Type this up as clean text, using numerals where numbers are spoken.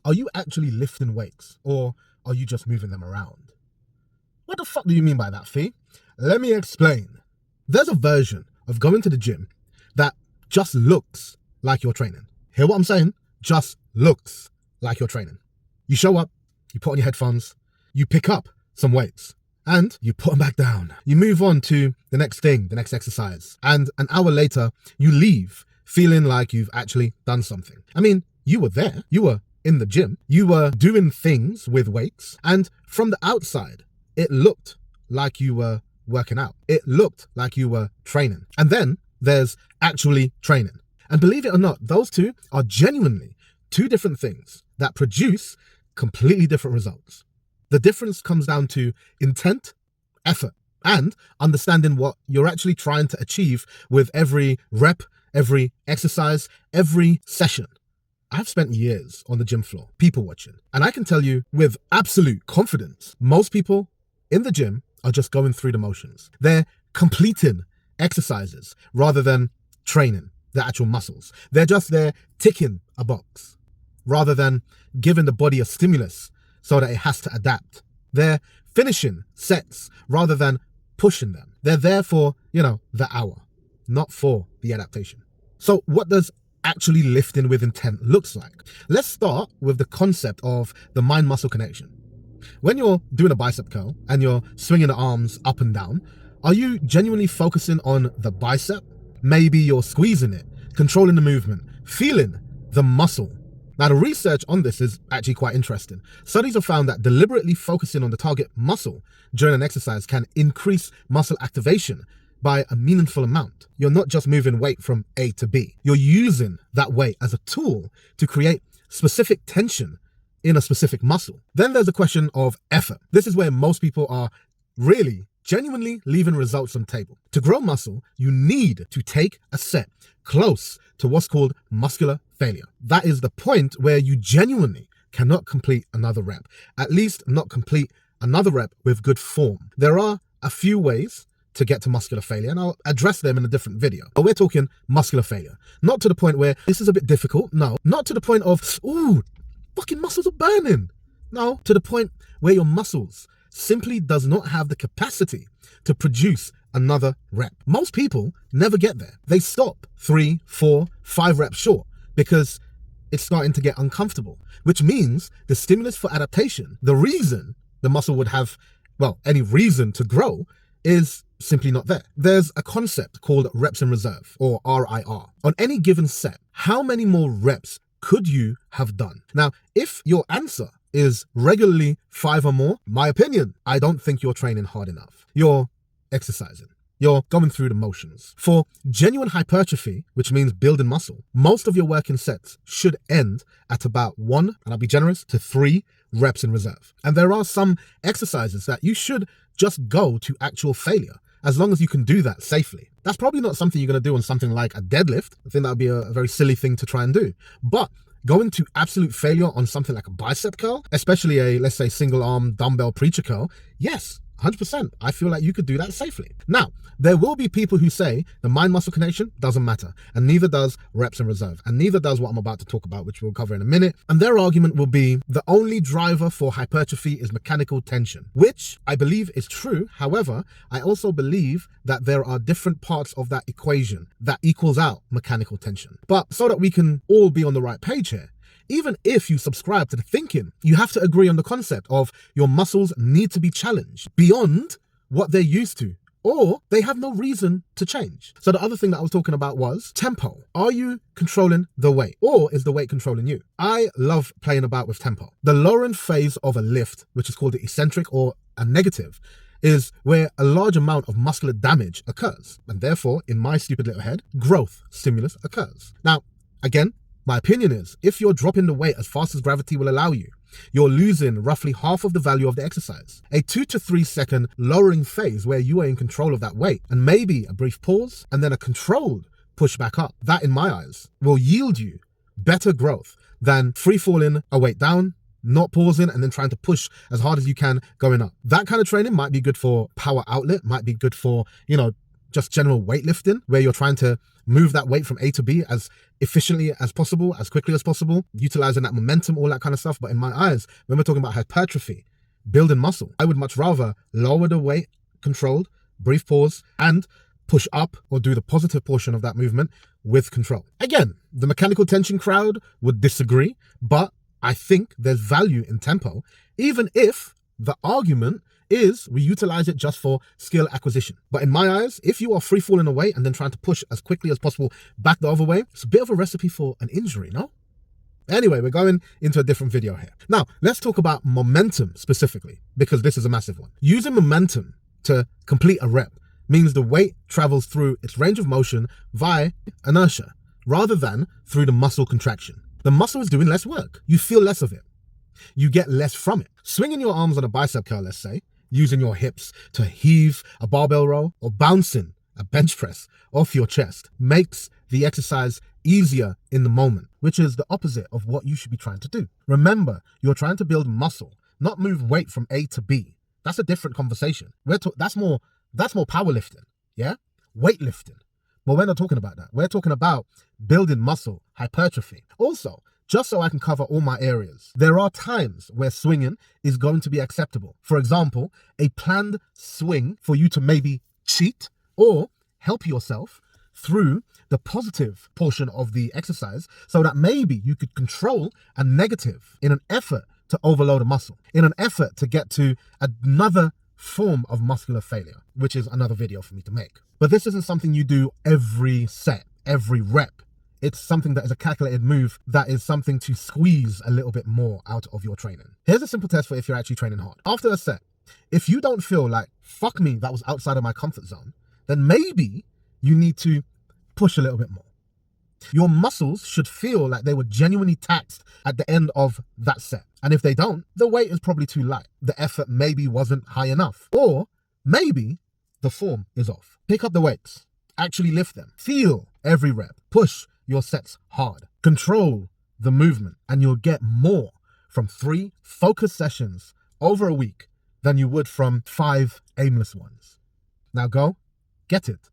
Are you actually lifting weights or are you just moving them around? What the fuck do you mean by that, Fee? Let me explain. There's a version of going to the gym that just looks like you're training. Hear what I'm saying? Just looks like you're training. You show up, you put on your headphones, you pick up some weights, and you put them back down. You move on to the next thing, the next exercise. And an hour later, you leave feeling like you've actually done something. I mean, you were there. You were in the gym. You were doing things with weights. And from the outside, it looked like you were working out. It looked like you were training. And then there's actually training. And believe it or not, those two are genuinely two different things that produce completely different results. The difference comes down to intent, effort, and understanding what you're actually trying to achieve with every rep, every exercise, every session. I've spent years on the gym floor, people watching, and I can tell you with absolute confidence, most people in the gym are just going through the motions. They're completing exercises rather than training the actual muscles. They're just there ticking a box rather than giving the body a stimulus so that it has to adapt. They're finishing sets rather than pushing them. They're there for, the hour, not for the adaptation. So what does actually lifting with intent looks like? Let's start with the concept of the mind-muscle connection. When you're doing a bicep curl and you're swinging the arms up and down, are you genuinely focusing on the bicep? Maybe you're squeezing it, controlling the movement, feeling the muscle. Now, the research on this is actually quite interesting. Studies have found that deliberately focusing on the target muscle during an exercise can increase muscle activation by a meaningful amount. You're not just moving weight from A to B. You're using that weight as a tool to create specific tension in a specific muscle. Then there's the question of effort. This is where most people are really genuinely leaving results on the table. To grow muscle, you need to take a set close to what's called muscular failure. That is the point where you genuinely cannot complete another rep, at least not complete another rep with good form. There are a few ways to get to muscular failure, and I'll address them in a different video. But we're talking muscular failure, not to the point where this is a bit difficult. No, not to the point of, ooh, fucking muscles are burning. No, to the point where your muscles simply does not have the capacity to produce another rep. Most people never get there. They stop 3, 4, 5 reps short because it's starting to get uncomfortable, which means the stimulus for adaptation, the reason the muscle would have, any reason to grow, is simply not there. There's a concept called reps in reserve, or RIR. On any given set, how many more reps could you have done? Now, if your answer is regularly 5 or more, my opinion, I don't think you're training hard enough. You're exercising. You're going through the motions. For genuine hypertrophy, which means building muscle, most of your working sets should end at about 1, and I'll be generous, to 3 reps in reserve. And there are some exercises that you should just go to actual failure, as long as you can do that safely. That's probably not something you're going to do on something like a deadlift. I think that would be a very silly thing to try and do. But going to absolute failure on something like a bicep curl, especially a, let's say, single arm dumbbell preacher curl, yes, 100%. I feel like you could do that safely. Now, there will be people who say the mind-muscle connection doesn't matter, and neither does reps in reserve, and neither does what I'm about to talk about, which we'll cover in a minute. And their argument will be the only driver for hypertrophy is mechanical tension, which I believe is true. However, I also believe that there are different parts of that equation that equals out mechanical tension. But so that we can all be on the right page here, even if you subscribe to the thinking, you have to agree on the concept of your muscles need to be challenged beyond what they're used to, or they have no reason to change. So the other thing that I was talking about was tempo. Are you controlling the weight, or is the weight controlling you? I love playing about with tempo. The lowering phase of a lift, which is called the eccentric or a negative, is where a large amount of muscular damage occurs. And therefore, in my stupid little head, growth stimulus occurs. Now, again, my opinion is, if you're dropping the weight as fast as gravity will allow you, you're losing roughly half of the value of the exercise. A 2 to 3 second lowering phase where you are in control of that weight, and maybe a brief pause, and then a controlled push back up. That, in my eyes, will yield you better growth than free falling a weight down, not pausing, and then trying to push as hard as you can going up. That kind of training might be good for power outlet, might be good for, just general weightlifting, where you're trying to move that weight from A to B as efficiently as possible, as quickly as possible, utilizing that momentum, all that kind of stuff. But in my eyes, when we're talking about hypertrophy, building muscle, I would much rather lower the weight, controlled, brief pause, and push up or do the positive portion of that movement with control. Again, the mechanical tension crowd would disagree, but I think there's value in tempo, even if the argument is we utilize it just for skill acquisition. But in my eyes, if you are free falling away and then trying to push as quickly as possible back the other way, it's a bit of a recipe for an injury, no? Anyway, we're going into a different video here. Now, let's talk about momentum specifically, because this is a massive one. Using momentum to complete a rep means the weight travels through its range of motion via inertia, rather than through the muscle contraction. The muscle is doing less work. You feel less of it. You get less from it. Swinging your arms on a bicep curl, let's say, using your hips to heave a barbell row, or bouncing a bench press off your chest, makes the exercise easier in the moment, which is the opposite of what you should be trying to do. Remember, you're trying to build muscle, not move weight from A to B. That's a different conversation. That's more powerlifting, yeah? Weightlifting. But we're not talking about that. We're talking about building muscle, hypertrophy. Also, just so I can cover all my areas, there are times where swinging is going to be acceptable. For example, a planned swing for you to maybe cheat or help yourself through the positive portion of the exercise, so that maybe you could control a negative in an effort to overload a muscle, in an effort to get to another form of muscular failure, which is another video for me to make. But this isn't something you do every set, every rep. It's something that is a calculated move, that is something to squeeze a little bit more out of your training. Here's a simple test for if you're actually training hard. After a set, if you don't feel like, fuck me, that was outside of my comfort zone, then maybe you need to push a little bit more. Your muscles should feel like they were genuinely taxed at the end of that set. And if they don't, the weight is probably too light. The effort maybe wasn't high enough. Or maybe the form is off. Pick up the weights. Actually lift them. Feel every rep. Push your sets hard. Control the movement, and you'll get more from 3 focused sessions over a week than you would from 5 aimless ones. Now go, get it.